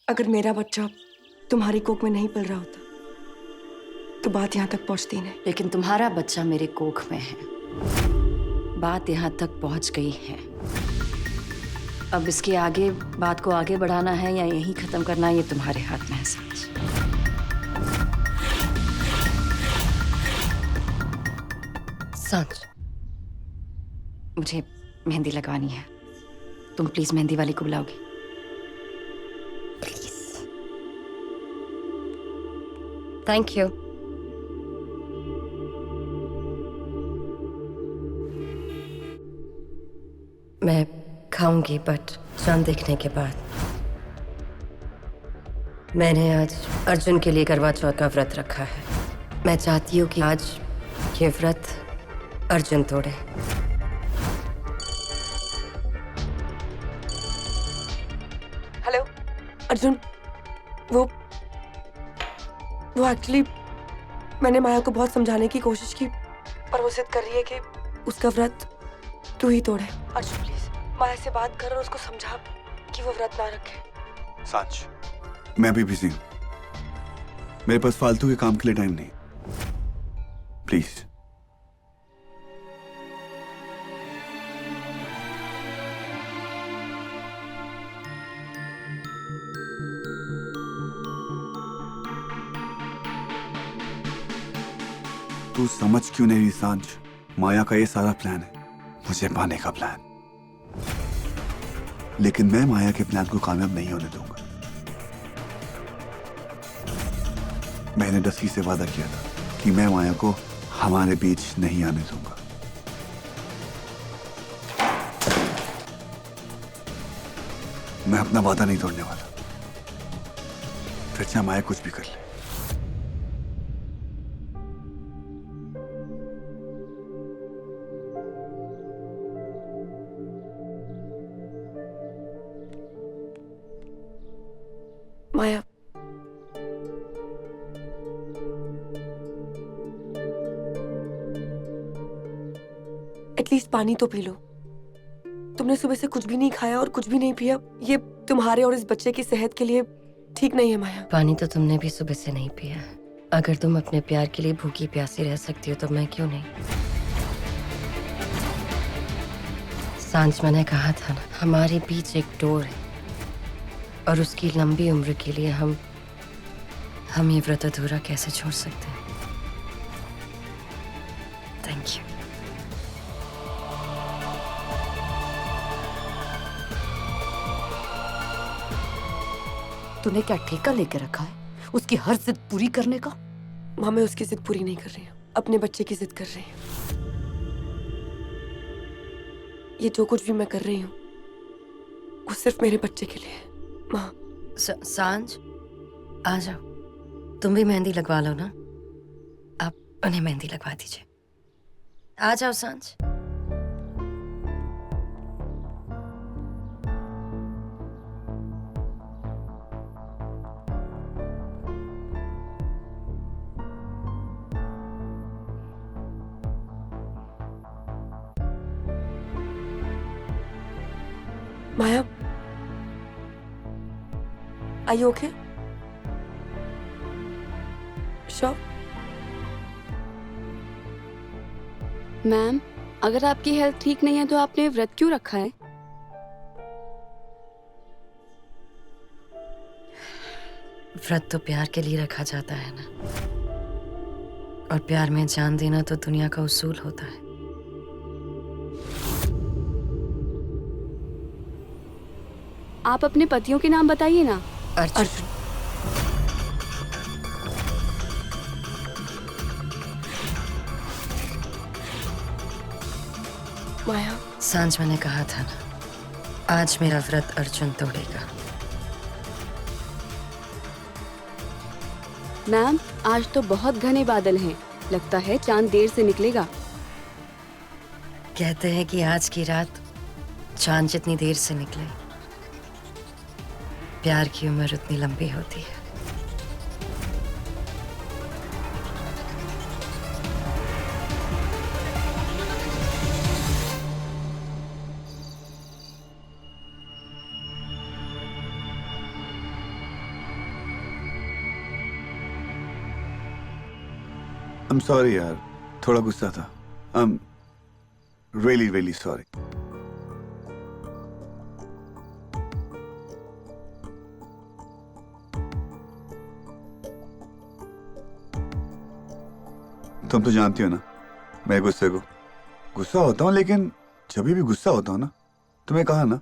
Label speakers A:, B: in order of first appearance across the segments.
A: अगर मेरा बच्चा तुम्हारी कोख में नहीं पल रहा होता तो बात यहाँ तक पहुँचती नहीं।
B: लेकिन तुम्हारा बच्चा मेरे कोख में है, बात यहाँ तक पहुँच गई है। अब इसके आगे बात को आगे बढ़ाना है या यहीं खत्म करना है, ये तुम्हारे हाथ में है सांच।
C: सांच,
B: मुझे मेहंदी लगवानी है, तुम प्लीज मेहंदी वाली को बुलाओगी?
C: प्लीज। Thank you. मैं खाऊंगी बट चांद देखने के बाद। मैंने आज अर्जुन के लिए करवा चौथ का व्रत रखा है। मैं चाहती हूँ कि आज ये व्रत अर्जुन तोड़े।
A: हेलो अर्जुन, वो एक्चुअली मैंने माया को बहुत समझाने की कोशिश की पर वो जिद कर रही है कि उसका व्रत तू ही तोड़े। अर्जुन प्लीज माया से बात कर और उसको समझा कि वो व्रत ना रखे।
D: सांच, मैं भी बिजी हूं, मेरे पास फालतू के काम के लिए टाइम नहीं, प्लीज। तू समझ क्यों नहीं रही सांच? माया का ये सारा प्लान है मुझे पाने का प्लान, लेकिन मैं माया के प्लान को कामयाब नहीं होने दूंगा। मैंने डसी से वादा किया था कि मैं माया को हमारे बीच नहीं आने दूंगा। मैं अपना वादा नहीं तोड़ने वाला, फिर चाहे माया कुछ भी कर ले।
A: माया, एटलीस्ट पानी तो पी लो। तुमने सुबह से कुछ भी नहीं खाया और कुछ भी नहीं पिया, ये तुम्हारे और इस बच्चे की सेहत के लिए ठीक नहीं है माया।
C: पानी तो तुमने भी सुबह से नहीं पिया। अगर तुम अपने प्यार के लिए भूखी प्यासी रह सकती हो तो मैं क्यों नहीं। सांझ मैंने कहा था ना, हमारे बीच एक डोर है और उसकी लंबी उम्र के लिए हम ये व्रत अधूरा कैसे छोड़ सकते हैं। Thank you.
B: तूने क्या ठेका लेके रखा है उसकी हर जिद पूरी करने का?
A: माँ, मैं उसकी जिद पूरी नहीं कर रही हूँ, अपने बच्चे की जिद कर रही हूँ। ये जो कुछ भी मैं कर रही हूँ वो सिर्फ मेरे बच्चे के लिए है माँ।
C: सांझ आ जाओ, तुम भी मेहंदी लगवा लो ना। आप उन्हें मेहंदी लगवा दीजिए। आ जाओ सांझ।
A: माया, are you okay? Sure?
E: Ma'am, अगर आपकी हेल्थ ठीक नहीं है तो आपने व्रत क्यों रखा है?
C: व्रत तो प्यार के लिए रखा जाता है ना, और प्यार में जान देना तो दुनिया का उसूल होता है।
E: आप अपने पतियों के नाम बताइए ना।
C: अर्जुन।
A: माया,
C: सांझ मैंने कहा था ना, आज मेरा व्रत अर्जुन तोड़ेगा।
E: मैम, आज तो बहुत घने बादल हैं, लगता है चांद देर से निकलेगा।
C: कहते हैं कि आज की रात चांद जितनी देर से निकले, प्यार की उम्र उतनी लंबी होती है।
D: I'm sorry यार, थोड़ा गुस्सा था. I'm really sorry. तुम तो जानती हो ना मैं गुस्सा होता हूँ, लेकिन जब भी गुस्सा होता हूँ ना, तुम्हें कहा ना,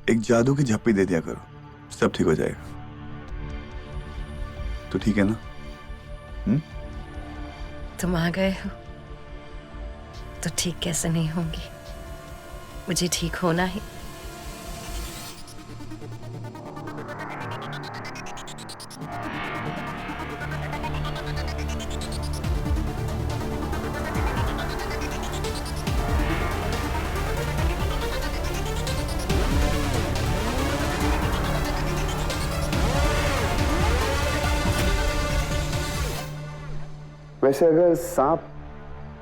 D: एक जादू की झप्पी दे दिया करो, सब ठीक हो जाएगा. तो ठीक है ना?
C: तुम आ गए हो तो ठीक कैसे नहीं होंगी. मुझे ठीक होना ही.
D: वैसे अगर सांप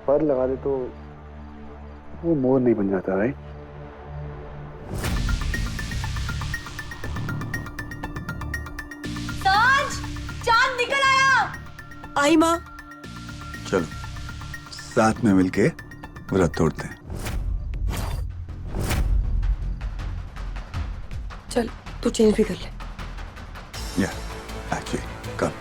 D: पर लगा दे तो वो मोर नहीं बन जाता, राइट?
A: चांद निकल आया. आई माँ.
D: चलो साथ में मिलके व्रत तोड़ते हैं.
A: चल तू चेंज भी कर ले.
D: या एक्चुअली कम.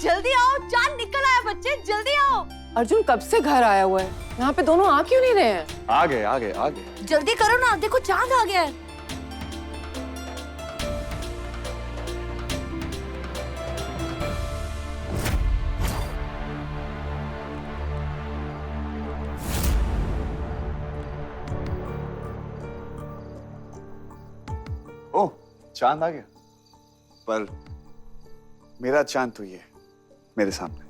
A: जल्दी आओ, चांद निकल आया बच्चे, जल्दी आओ.
F: अर्जुन कब से घर आया हुआ है, यहाँ पे दोनों आ क्यों नहीं रहे हैं?
D: आ गए.
A: जल्दी करो ना, देखो चांद आ गया है.
D: ओह, चांद आ गया. पर मेरा चांद तो ये है, मेरे सामने.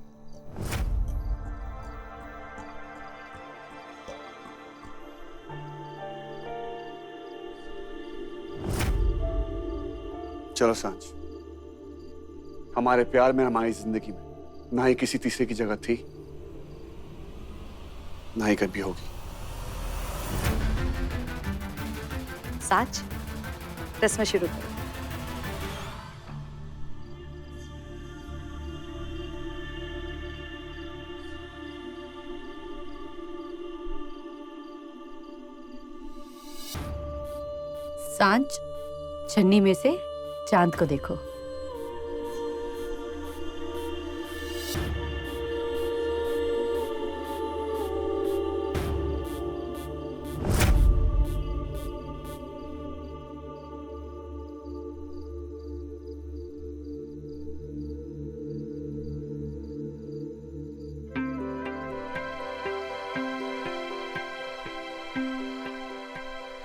D: चलो सांझ, हमारे प्यार में, हमारी जिंदगी में ना ही किसी तीसरे की जगह थी, ना ही कभी होगी.
B: साच रस्म शुरू करो.
E: सांझ छन्नी में से चांद को देखो.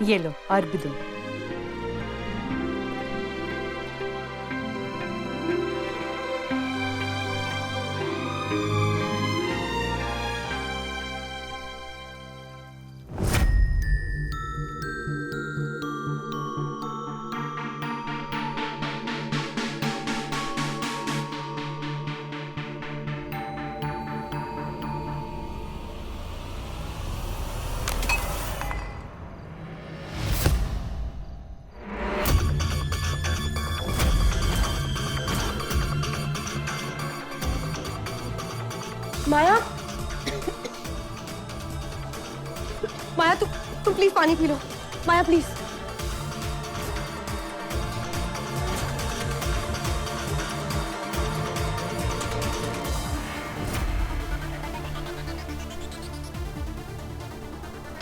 E: ये लो अर्घ दो.
A: माया, माया तुम प्लीज पानी पी लो. Maya please.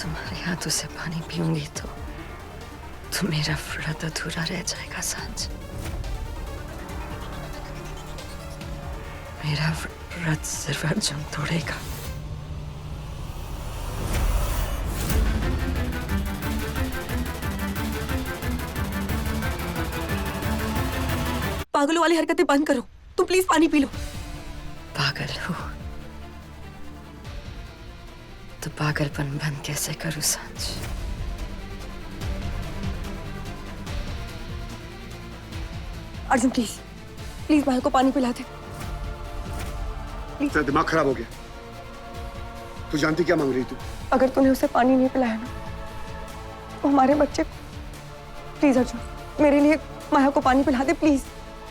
C: तुम्हारे हाथों से पानी पीऊंगी तो मेरा व्रत अधूरा रह जाएगा सांझ. मेरा व्रत सिर्फ अर्जुन तोड़ेगा.
A: पागलों वाली हरकतें बंद करो. तुम प्लीज पानी पी लो.
C: पागल हो तो पागलपन बंद कैसे करूं सांझ.
A: अर्जुन प्लीज प्लीज माया को पानी पिला दे. प्लीज।
G: तेरा दिमाग खराब हो गया। तू जानती क्या मांग रही तू?
A: अगर तूने उसे पानी नहीं पिलाया ना तो हमारे बच्चे, प्लीज अर्जुन मेरे लिए माया को पानी पिला दे प्लीज।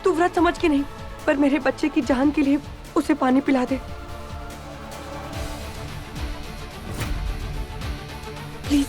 A: तू व्रत समझ के नहीं पर मेरे बच्चे की जान के लिए उसे पानी पिला दे प्लीज।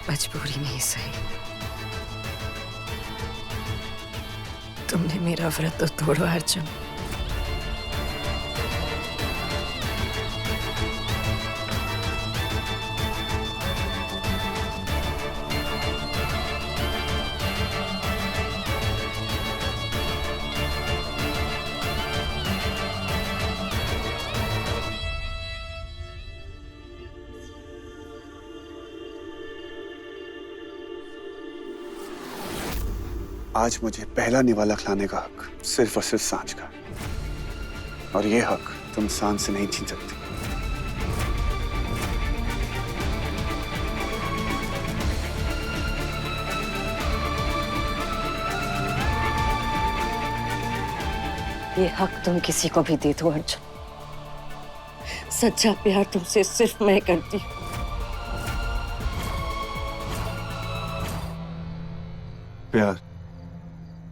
C: मजबूरी में ही सही, तुमने मेरा व्रत तो तोड़ो अर्जुन।
G: आज मुझे पहला निवाला खिलाने का हक सिर्फ और सिर्फ सांझ का, और ये हक तुम सांझ से नहीं छीन सकती।
C: ये हक तुम किसी को भी दे दो अर्जुन, सच्चा प्यार तुमसे सिर्फ मैं करती हूँ।
G: प्यार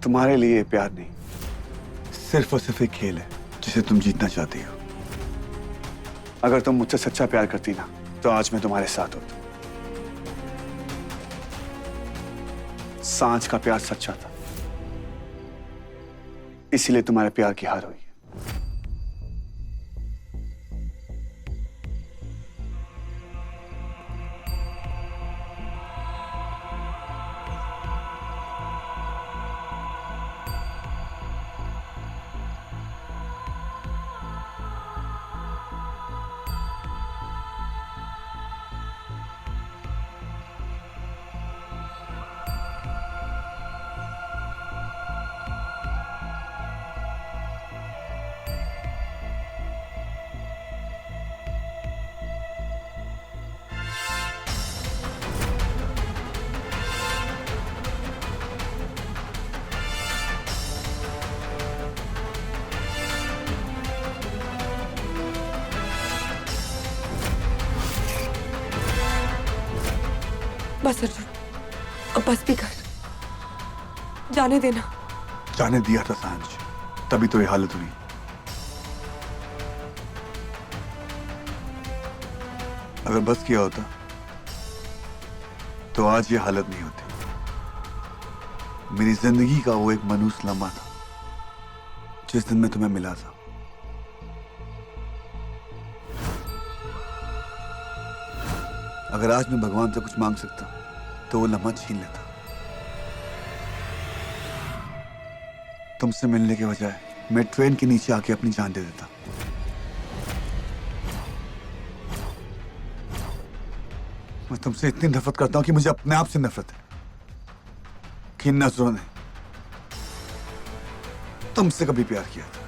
G: तुम्हारे लिए प्यार नहीं,
D: सिर्फ और सिर्फ एक खेल है जिसे तुम जीतना चाहती हो।
G: अगर तुम मुझसे सच्चा प्यार करती ना तो आज मैं तुम्हारे साथ होता। सांझ का प्यार सच्चा था, इसीलिए तुम्हारे प्यार की हार हुई।
A: बस अर्जुन अब बस भी कर, जाने देना।
D: जाने दिया था सांझ, तभी तो ये हालत हुई। अगर बस किया होता तो आज ये हालत नहीं होती। मेरी जिंदगी का वो एक मनहूस लम्हा था जिस दिन मैं तुम्हें मिला था। अगर आज मैं भगवान से कुछ मांग सकता तो वो लम्हा छीन लेता। तुमसे मिलने के बजाय मैं ट्रेन के नीचे आके अपनी जान दे देता। मैं तुमसे इतनी नफरत करता हूं कि मुझे अपने आप से नफरत है कि इन नजरों ने तुमसे कभी प्यार किया था।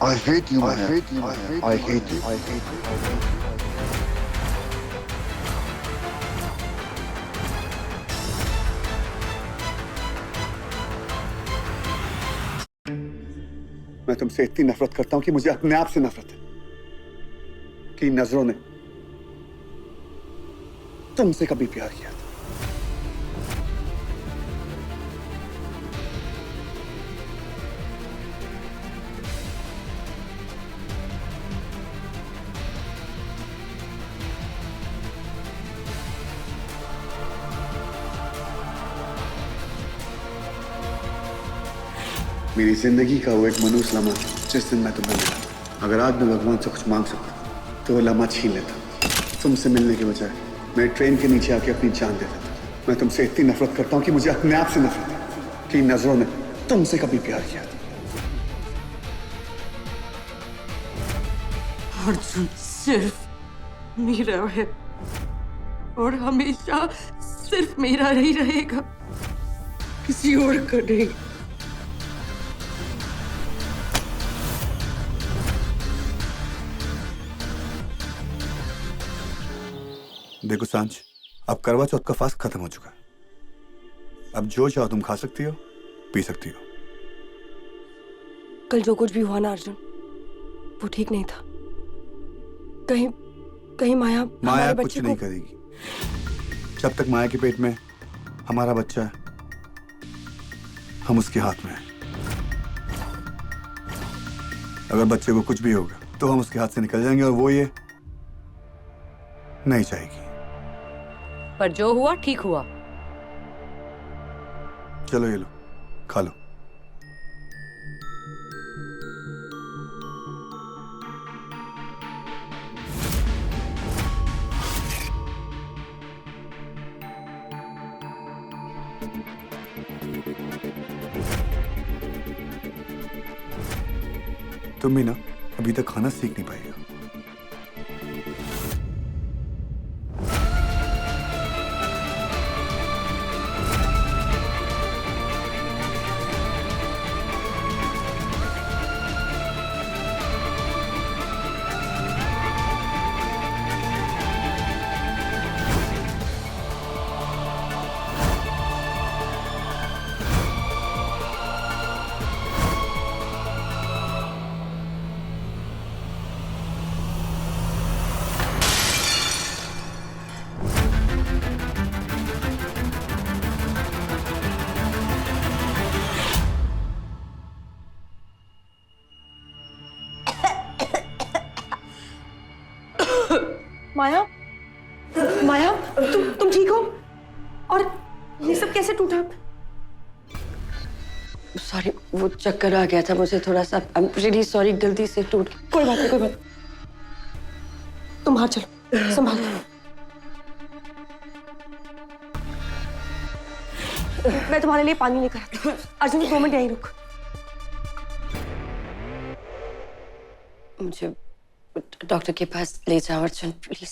G: I hate you, I hate you, I hate you, I hate you. मैं तुमसे इतनी नफरत करता हूं कि मुझे अपने आप से नफरत है कि इन नजरों ने तुमसे कभी प्यार किया था। मेरी जिंदगी का वो एक मनहूस लम्हा जिस दिन मैं तुम्हें मिला। अगर आज मैं भगवान से कुछ मांग सकता तो वो लम्हा छीन लेता। तुमसे मिलने के बजाय मैं ट्रेन के नीचे आके अपनी जान दे देता। मैं तुमसे इतनी नफरत करता हूं कि मुझे अपने आप से नफरत है कि इन नजरों ने तुमसे कभी प्यार किया था।
C: अर्जुन सिर्फ
A: मीरा है और हमेशा सिर्फ मेरा ही रहेगा, किसी और का नहीं।
D: देखो सांझ, अब करवा चौथ का फास्ट खत्म हो चुका है। अब जो चाहो तुम खा सकती हो, पी सकती हो।
A: कल जो कुछ भी हुआ ना अर्जुन, वो ठीक नहीं था। कहीं कहीं माया
D: माया
A: हमारे
D: कुछ
A: बच्चे
D: नहीं
A: को
D: करेगी। जब तक माया के पेट में हमारा बच्चा है, हम उसके हाथ में हैं। अगर बच्चे को कुछ भी होगा तो हम उसके हाथ से निकल जाएंगे और वो ये नहीं चाहेगी।
C: पर जो हुआ ठीक हुआ।
D: चलो ये लो, खा लो। तुम भी ना अभी तक खाना सीख नहीं पाई हो।
A: माया, माया, तुम ठीक हो? और ये सब कैसे टूटा?
C: सॉरी, वो चक्कर आ गया था मुझे थोड़ा सा। आई एम रियली सॉरी, गलती से टूट गया।
A: कोई बात नहीं, कोई बात। तुम बाहर चलो, संभाल के। मैं तुम्हारे लिए पानी लेकर आती हूँ। अर्जुन 2 मिनट यहीं रुक।
C: मुझे डॉक्टर के पास ले जाओ अर्जुन, प्लीज।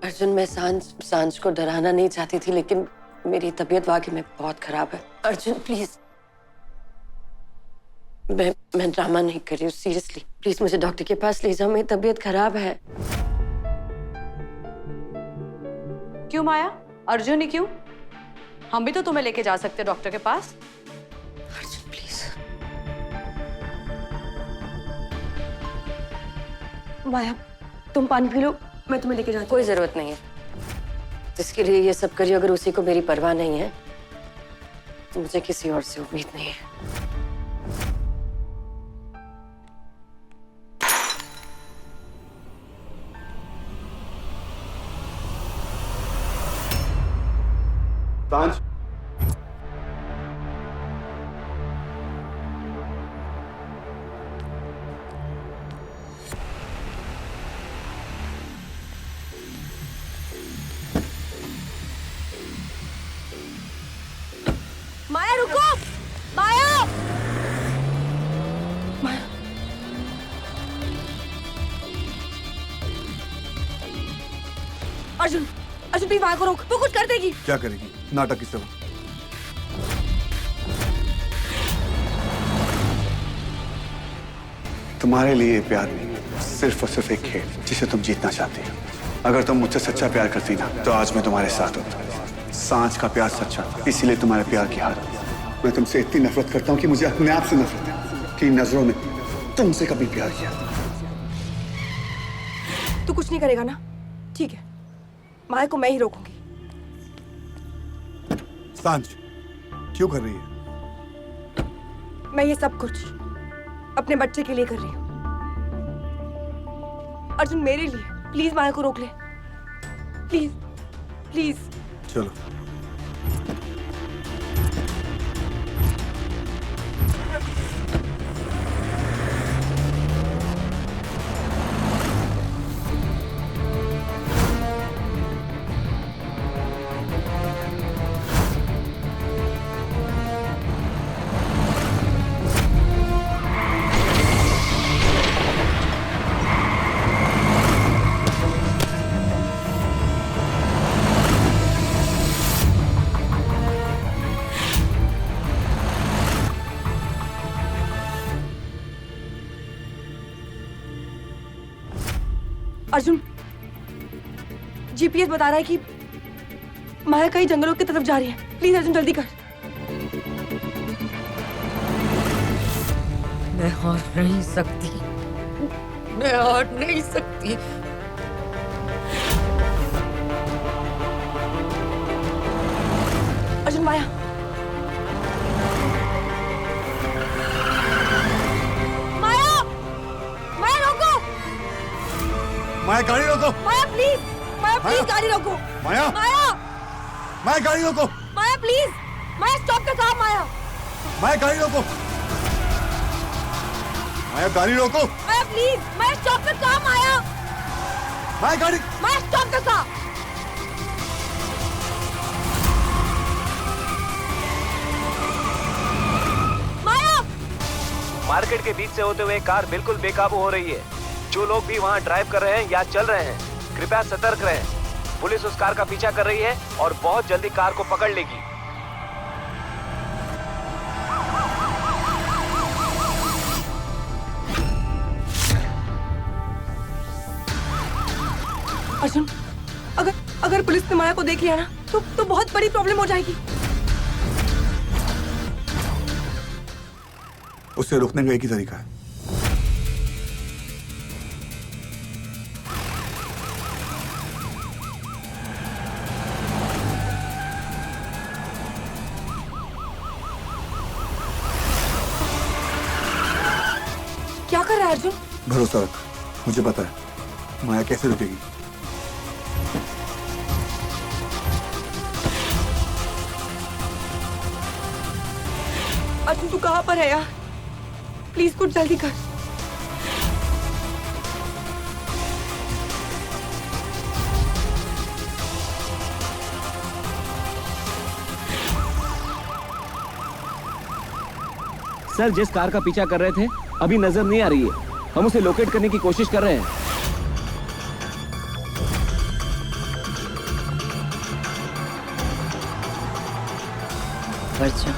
C: अर्जुन, मैं सांझ को डराना नहीं चाहती थी, लेकिन मेरी तबीयत वाकई में बहुत खराब है। अर्जुन प्लीज, मैं ड्रामा नहीं कर रही हूँ, सीरियसली। प्लीज मुझे डॉक्टर के पास ले जाओ, मेरी तबीयत खराब है।
H: क्यों माया? अर्जुन ही क्यों? हम भी तो तुम्हें लेके जा सकते हैं डॉक्टर के पास।
C: अर्जुन प्लीज।
A: माया, तुम पानी पी लो, मैं तुम्हें लेके जाती हूँ।
C: कोई जरूरत नहीं है, जिसके लिए ये सब करिए, अगर उसी को मेरी परवाह नहीं है तो मुझे किसी और से उम्मीद नहीं है।
D: सांझ,
A: माया रुको! माया! माया! अर्जुन, अर्जुन प्लीज माया को रोक, वो कुछ कर देगी।
D: क्या करेगी? नाटक की सेवा। तुम्हारे लिए प्यार नहीं, सिर्फ और सिर्फ एक खेल जिसे तुम जीतना चाहती हो। अगर तुम मुझसे सच्चा प्यार करती ना तो आज मैं तुम्हारे साथ होता। सांझ का प्यार सच्चा, इसीलिए तुम्हारे प्यार की हार। मैं तुमसे इतनी नफरत करता हूँ कि मुझे अपने आप से नफरत है कि नजरों ने तुमसे कभी प्यार किया।
A: तू कुछ नहीं करेगा ना? ठीक है, माया को मैं ही रोकूंगी।
D: सांझ, क्यों कर रही है?
A: मैं ये सब कुछ अपने बच्चे के लिए कर रही हूँ। अर्जुन मेरे लिए, प्लीज माया को रोक ले, प्लीज प्लीज।
D: चलो।
A: अर्जुन, जीपीएस बता रहा है कि माया कहीं जंगलों की तरफ जा रही है। प्लीज अर्जुन जल्दी कर।
C: मैं हार नहीं सकती, मैं हार नहीं सकती।
A: अर्जुन, माया, माया, माया रोको,
D: माया गाड़ी रोको।
A: Maya please, Maya please
D: Maya!
A: गाड़ी रोको।
D: माया!
A: माया,
D: माया गाड़ी रोको।
A: Maya please, Maya stop the car. Maya,
D: Maya गाड़ी रोको। माया गाड़ी रोको।
A: Maya please, Maya stop the car. Maya,
D: Maya गाड़ी।
A: Maya stop the car. Maya,
I: market के बीच से होते हुए कार बिल्कुल बेकाबू हो रही है। जो लोग भी वहां ड्राइव कर रहे हैं या चल रहे हैं, कृपया सतर्क रहें। पुलिस उस कार का पीछा कर रही है और बहुत जल्दी कार को पकड़ लेगी।
A: अर्जुन, अगर पुलिस ने माया को देख लिया ना तो बहुत बड़ी प्रॉब्लम हो जाएगी।
D: उसे रोकने का एक ही तरीका है।
A: क्या कर रहा है अर्जुन?
D: भरोसा रख, मुझे पता है माया कैसे रुकेगी।
A: अर्जुन, तू कहाँ पर है यार? प्लीज कुछ जल्दी कर।
I: सर, जिस कार का पीछा कर रहे थे अभी नजर नहीं आ रही है। हम उसे लोकेट करने की कोशिश कर रहे हैं।
C: अर्जुन,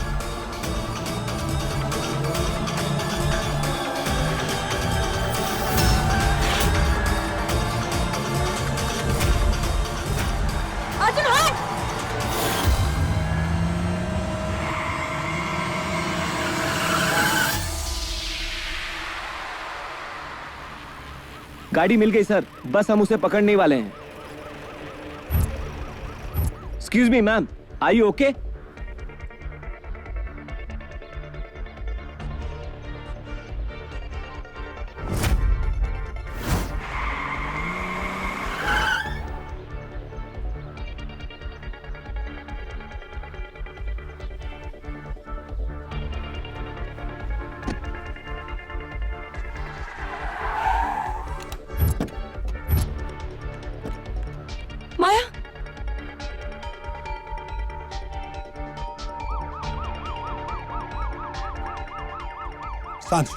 A: अर्जुन हाय!
I: गाड़ी मिल गई सर, बस हम उसे पकड़ने ही वाले हैं। Excuse me ma'am, are you okay?
A: Maya,
D: Saanjh,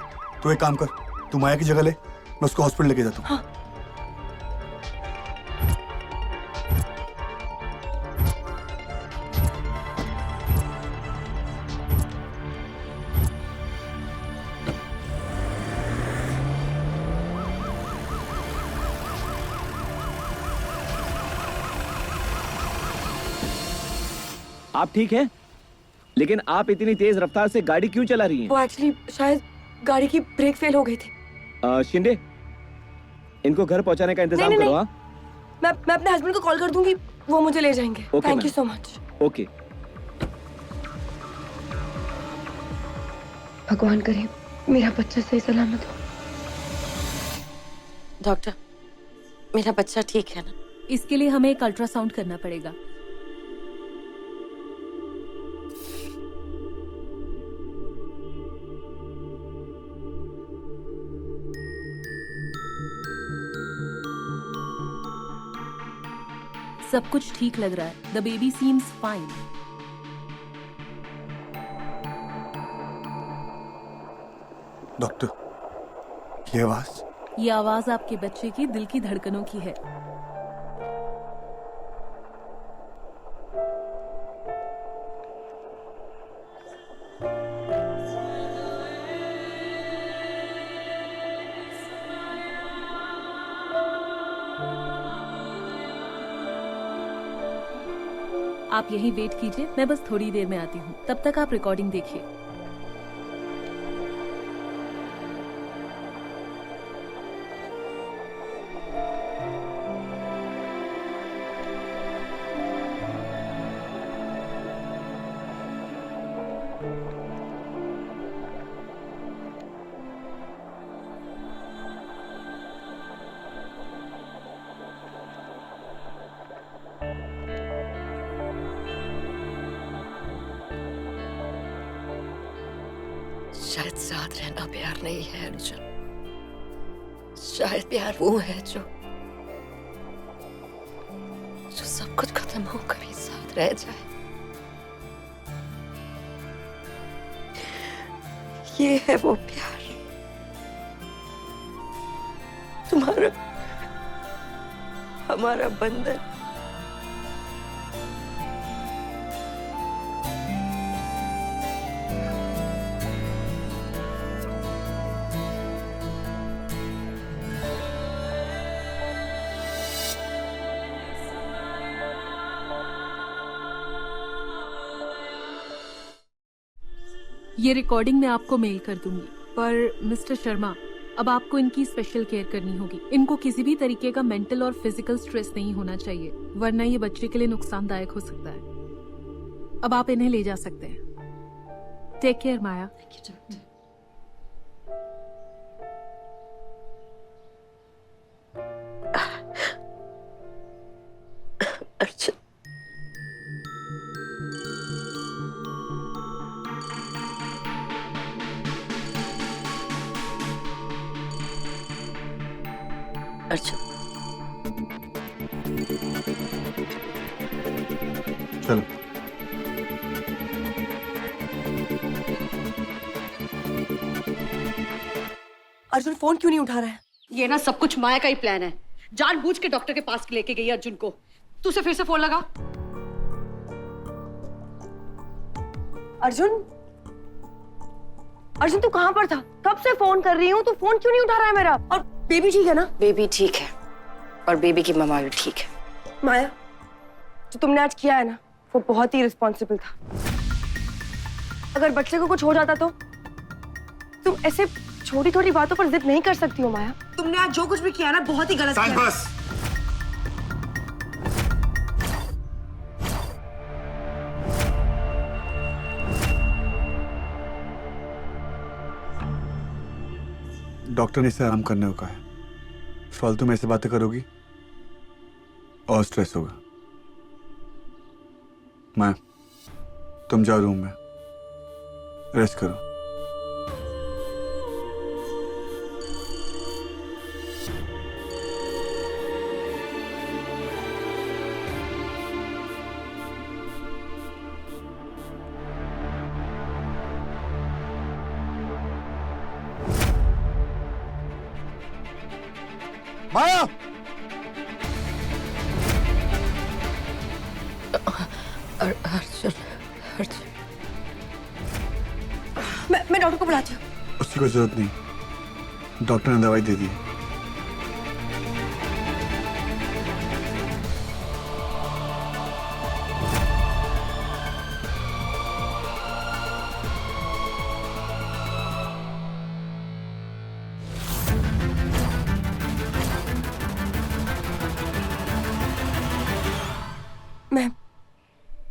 D: तू एक काम कर, तू माया की जगह ले, मैं उसको हॉस्पिटल लेके जाता हूँ।
A: हाँ।
I: आप ठीक हैं? लेकिन आप इतनी तेज रफ्तार से गाड़ी क्यों चला रही हैं?
A: वो एक्चुअली शायद गाड़ी की ब्रेक फेल हो गई थी।
I: शिंदे, इनको घर पहुंचाने का इंतजाम
A: नहीं,
I: करो।
A: नहीं।
I: हाँ,
A: मैं अपने हस्बैंड को कॉल कर दूंगी, वो मुझे ले जाएंगे।
I: Okay,
A: thank you
I: ma'am.
A: So much.
I: Okay.
A: भगवान करे मेरा बच्चा सही सलामत हो।
J: डॉक्टर, मेरा बच्चा ठीक है ना?
K: इसके लिए हमें एक अल्ट्रासाउंड करना पड़ेगा। सब कुछ ठीक लग रहा है। The baby seems fine.
D: Doctor, ये आवाज?
K: ये आवाज आपके बच्चे की दिल की धड़कनों की है। आप यहीं वेट कीजिए, मैं बस थोड़ी देर में आती हूँ। तब तक आप रिकॉर्डिंग देखिए।
C: शायद साथ रहना प्यार नहीं है अर्जुन। शायद प्यार वो है जो सब कुछ खत्म हो कभी साथ रह जाए।
A: ये है वो प्यार, तुम्हारा हमारा बंधन।
K: ये रिकॉर्डिंग मैं आपको मेल कर दूंगी। पर मिस्टर शर्मा, अब आपको इनकी स्पेशल केयर करनी होगी। इनको किसी भी तरीके का मेंटल और फिजिकल स्ट्रेस नहीं होना चाहिए, वरना ये बच्चे के लिए नुकसानदायक हो सकता है। अब आप इन्हें ले जा सकते हैं। टेक केयर माया।
A: अर्जुन, अर्जुन,
D: चलो।
A: अर्जुन फोन क्यों नहीं उठा रहा है?
H: ये ना सब कुछ माया का ही प्लान है। जानबूझ के डॉक्टर के पास लेके गई अर्जुन को। तू उसे फिर से फोन लगा।
A: अर्जुन, अर्जुन तू कहाँ पर था? कब से फोन कर रही हूँ, तू फोन क्यों नहीं उठा रहा है मेरा? और बेबी ठीक है ना?
C: बेबी ठीक है और बेबी की मम्मा भी ठीक है।
A: माया, जो तुमने आज किया है ना, वो बहुत ही रिस्पॉन्सिबल था। अगर बच्चे को कुछ हो जाता तो तुम ऐसे छोटी छोटी बातों पर जिद नहीं कर सकती हो माया। तुमने आज जो कुछ भी किया ना, बहुत ही गलत किया।
D: बस। डॉक्टर ने इसे आराम करने को कहा है। फालतू में ऐसे बातें करोगी और स्ट्रेस होगा। मैं तुम जाओ रूम में रेस्ट करो। माया,
C: अर्जुन, अर्जुन,
A: मैं डॉक्टर को बुलाती हूँ।
D: उसकी कोई जरूरत नहीं, डॉक्टर ने दवाई दे दी है।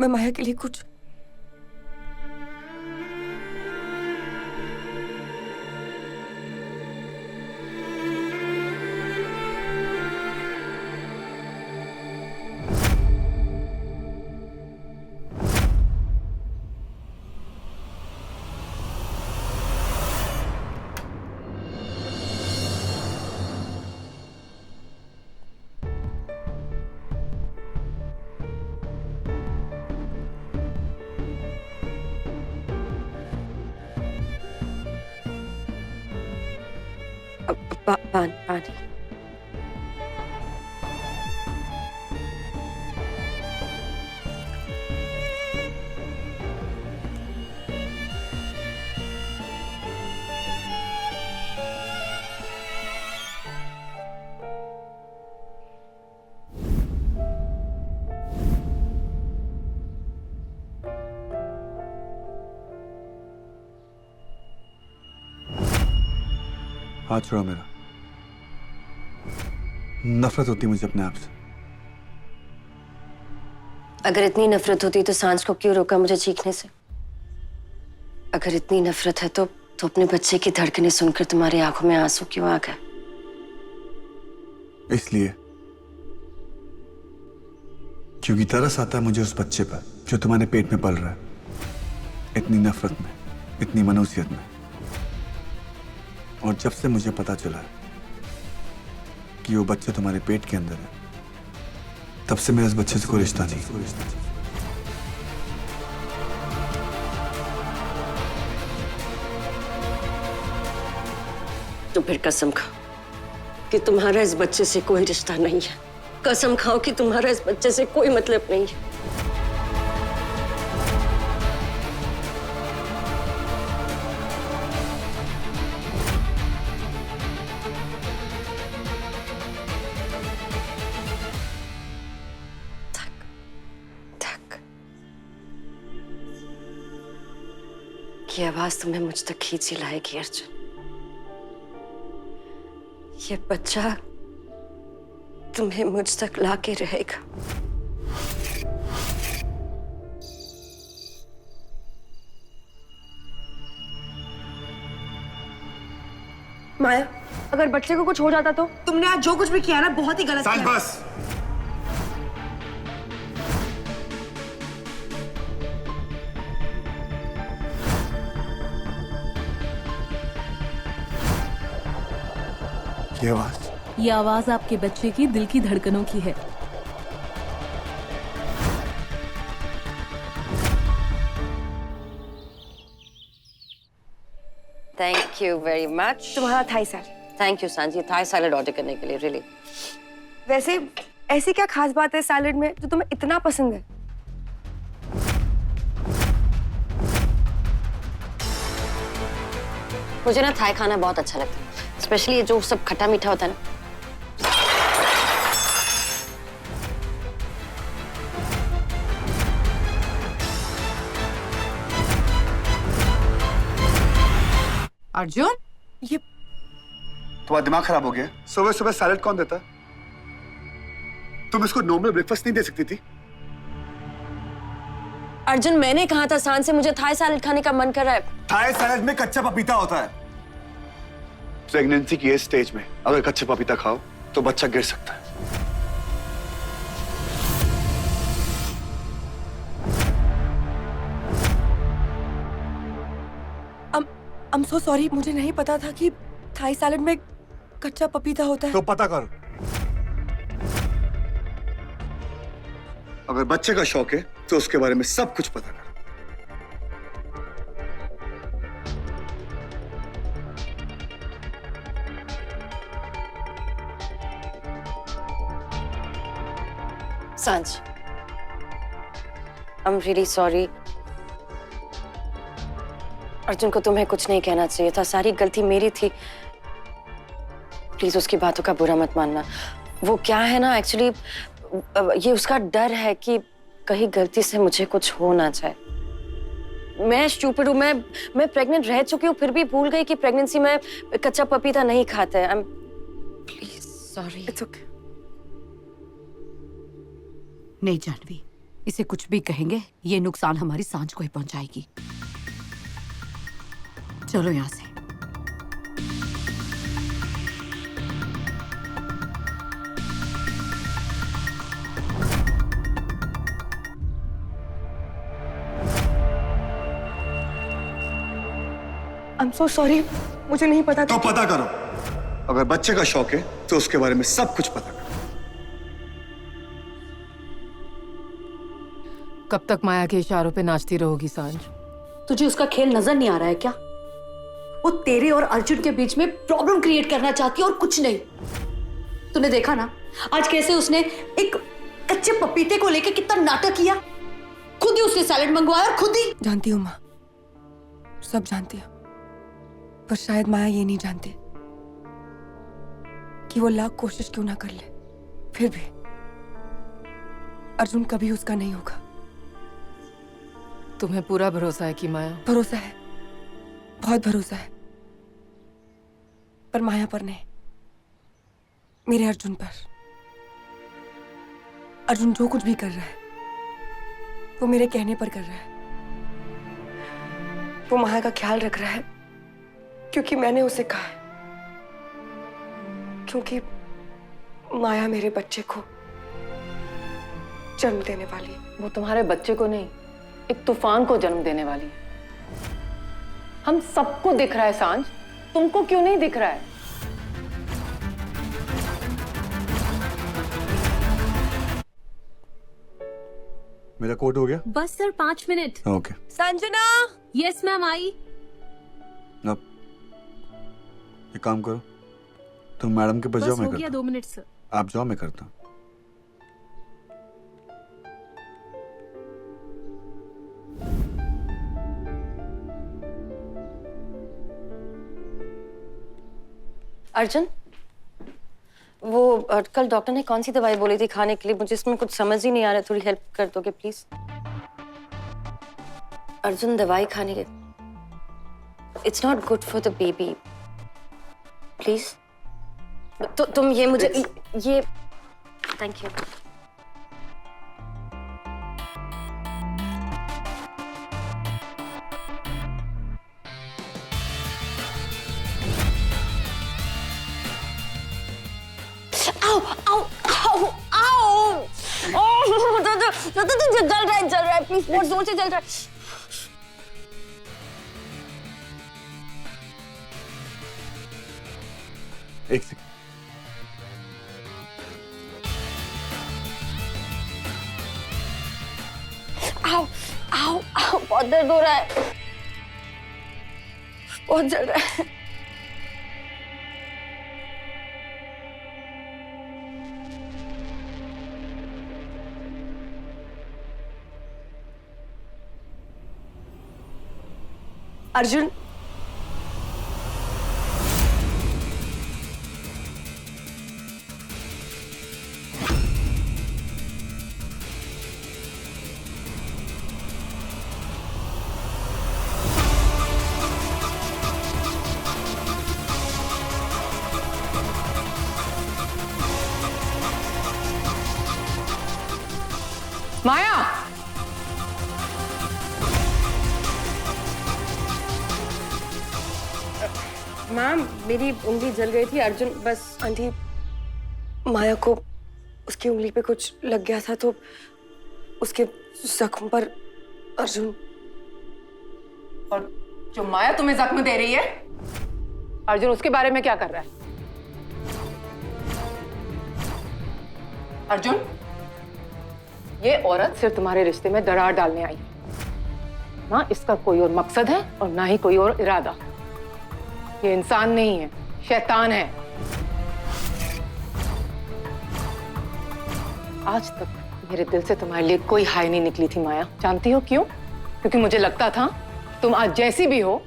A: मैं माया के लिए कुछ पानी।
D: हाथ छोड़ो मेरा। नफरत होती मुझे अपने आप से।
C: अगर इतनी नफरत होती तो सांझ को क्यों रोका मुझे चीखने से? अगर इतनी नफरत है तो अपने बच्चे की धड़कनें सुनकर तुम्हारी आंखों में आंसू क्यों आ गए?
D: इसलिए क्योंकि तरस आता है मुझे उस बच्चे पर जो तुम्हारे पेट में पल रहा है, इतनी नफरत में, इतनी मनुष्यत में। और जब से मुझे पता चला कि वो बच्चा तुम्हारे पेट के अंदर है, तब से मेरा इस बच्चे से कोई रिश्ता नहीं।
C: तो फिर कसम खाओ कि तुम्हारा इस बच्चे से कोई रिश्ता नहीं है। कसम खाओ कि तुम्हारा इस बच्चे से कोई मतलब नहीं है। ये आवाज तुम्हें मुझ तक खींच ही लाएगी अर्जुन। ये बच्चा तुम्हें मुझ तक लाके रहेगा।
A: माया, अगर बच्चे को कुछ हो जाता तो? तुमने आज जो कुछ भी किया ना, बहुत ही गलत किया।
D: बस।
K: ये आवाज आपके बच्चे की दिल की धड़कनों की है।
C: Thank you very much.
A: तुम्हारा थाई सैलड।
C: थैंक यू सांझी, थाई सैलड ऑर्डर करने के लिए। रियली।
A: वैसे ऐसी क्या खास बात है सैलड में जो तुम्हें इतना पसंद है?
C: मुझे ना थाई खाना बहुत अच्छा लगता है, स्पेशली ये जो सब खट्टा मीठा होता है ना।
H: अर्जुन,
A: ये
G: तुम्हारा दिमाग खराब हो गया? सुबह सुबह सैलेड कौन देता? तुम इसको नॉर्मल ब्रेकफास्ट नहीं दे सकती थी?
C: अर्जुन, मैंने कहा था सांझ से मुझे थाई सैलेड खाने का मन कर रहा है।
G: थाई सैलेड में कच्चा पपीता होता है। प्रेगनेंसी की इस स्टेज में अगर कच्चा पपीता खाओ तो बच्चा गिर सकता है।
A: I'm so sorry, मुझे नहीं पता था कि थाई सैलेड में कच्चा पपीता होता है।
G: तो पता कर। अगर बच्चे का शौक है तो उसके बारे में सब कुछ पता कर।
C: सांझ, I'm really sorry। अर्जुन को तुम्हें कुछ नहीं कहना चाहिए था, सारी गलती मेरी थी। प्लीज उसकी बातों का बुरा मत मानना। वो क्या है ना, एक्चुअली ये उसका डर है कि कहीं गलती से मुझे कुछ हो ना जाए। मैं स्टूपिड हूँ, मैं प्रेग्नेंट रह चुकी हूँ, फिर भी भूल गई कि प्रेगनेंसी में कच्चा पपीता नहीं खाते हैं। Please sorry.
A: It's okay.
H: नहीं जानवी, इसे कुछ भी कहेंगे ये नुकसान हमारी सांझ को ही पहुंचाएगी। चलो यहाँ से।
A: I'm so sorry, मुझे नहीं पता था।
G: तो पता करो। अगर बच्चे का शौक है तो उसके बारे में सब कुछ पता करो।
F: कब तक माया के इशारों पे नाचती रहोगी सांझ?
H: तुझे उसका खेल नजर नहीं आ रहा है क्या? वो तेरे और अर्जुन के बीच में प्रॉब्लम क्रिएट करना चाहती है और कुछ नहीं। तूने देखा ना आज कैसे उसने एक कच्चे पपीते को लेकर कितना नाटक किया। खुद ही उसने सैलेड मंगवाया और खुद ही।
A: जानती हूँ माँ, सब जानती हूँ, पर शायद माया ये नहीं जानती कि वो लाख कोशिश क्यों ना कर ले, फिर भी अर्जुन कभी उसका नहीं होगा।
F: तुम्हें पूरा भरोसा है कि माया?
A: भरोसा है, बहुत भरोसा है। पर माया पर नहीं, मेरे अर्जुन पर। अर्जुन जो कुछ भी कर रहा है वो मेरे कहने पर कर रहा है। वो माया का ख्याल रख रहा है क्योंकि मैंने उसे कहा है, क्योंकि माया मेरे बच्चे को जन्म देने वाली है।
F: वो तुम्हारे बच्चे को नहीं, एक तूफान को जन्म देने वाली है। हम सबको दिख रहा है सांझ, तुमको क्यों नहीं दिख रहा है?
D: मेरा कोट हो गया?
K: बस सर 5 मिनट।
D: ओके।
A: संजना!
K: यस मैम, आई।
D: अब एक काम करो, तुम मैडम के पास जाओ,
K: बस
D: मैं
K: हो गया
D: करता
K: 2 मिनट सर।
D: आप जाओ, मैं करता हूँ।
C: अर्जुन, वो कल डॉक्टर ने कौन सी दवाई बोली थी खाने के लिए? मुझे इसमें कुछ समझ ही नहीं आ रहा, थोड़ी हेल्प कर दोगे प्लीज? अर्जुन, दवाई खाने के, it's not good for the baby, please. तो तुम ये मुझे ये, थैंक यू। जल रहा है प्लीज, बहुत जोर से जल रहा है।
D: एक सेकंड।
C: आओ आओ आओ, बहुत दर्द हो रहा है, बहुत जल रहा है।
A: अर्जुन,
F: माया!
C: मैम, मेरी उंगली जल गई थी। अर्जुन बस,
A: आंटी, माया को उसकी उंगली पे कुछ लग गया था तो उसके जख्म पर अर्जुन।
F: और जो माया तुम्हें जख्म दे रही है, अर्जुन उसके बारे में क्या कर रहा है? अर्जुन, ये औरत सिर्फ तुम्हारे रिश्ते में दरार डालने आई है। ना इसका कोई और मकसद है और ना ही कोई और इरादा। ये इंसान नहीं है, शैतान है। आज तक मेरे दिल से तुम्हारे लिए कोई हाय नहीं निकली थी माया। जानती हो क्यों? क्योंकि मुझे लगता था तुम आज जैसी भी हो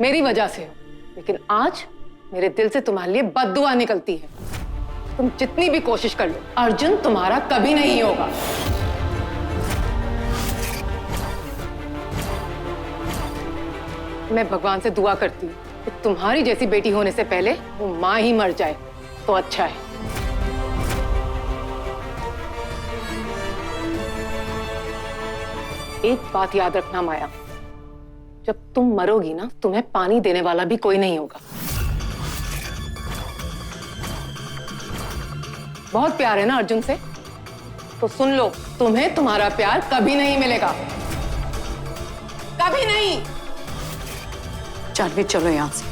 F: मेरी वजह से हो, लेकिन आज मेरे दिल से तुम्हारे लिए बद्दुआ निकलती है। तुम जितनी भी कोशिश कर लो, अर्जुन तुम्हारा कभी नहीं होगा। मैं भगवान से दुआ करती हूँ कि तुम्हारी जैसी बेटी होने से पहले वो माँ ही मर जाए तो अच्छा है। एक बात याद रखना माया, जब तुम मरोगी ना, तुम्हें पानी देने वाला भी कोई नहीं होगा। बहुत प्यार है ना अर्जुन से? तो सुन लो, तुम्हें तुम्हारा प्यार कभी नहीं मिलेगा, कभी नहीं।
H: जानवी, चलो यहां से।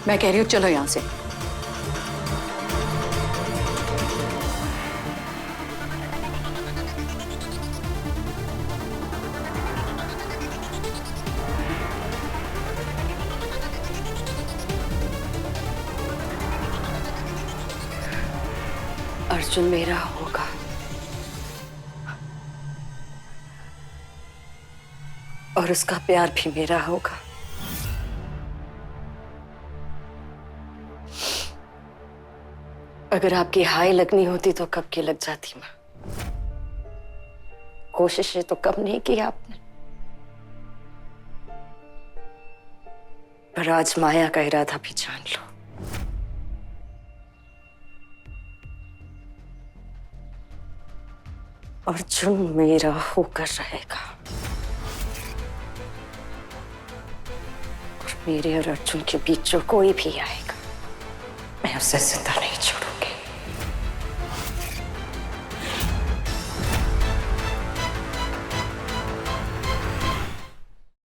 H: मैं कह रही हूं, चलो यहां से।
A: अर्जुन मेरा होगा। और उसका प्यार भी मेरा होगा। अगर आपकी हाय लगनी होती तो कब की लग जाती माँ। कोशिशें तो कब नहीं की आपने।
C: पर आज माया का इरादा भी जान लो। अर्जुन मेरा होकर रहेगा और मेरे और अर्जुन के बीच जो कोई भी आएगा मैं उसे जिंदा नहीं छोड़ूंगी।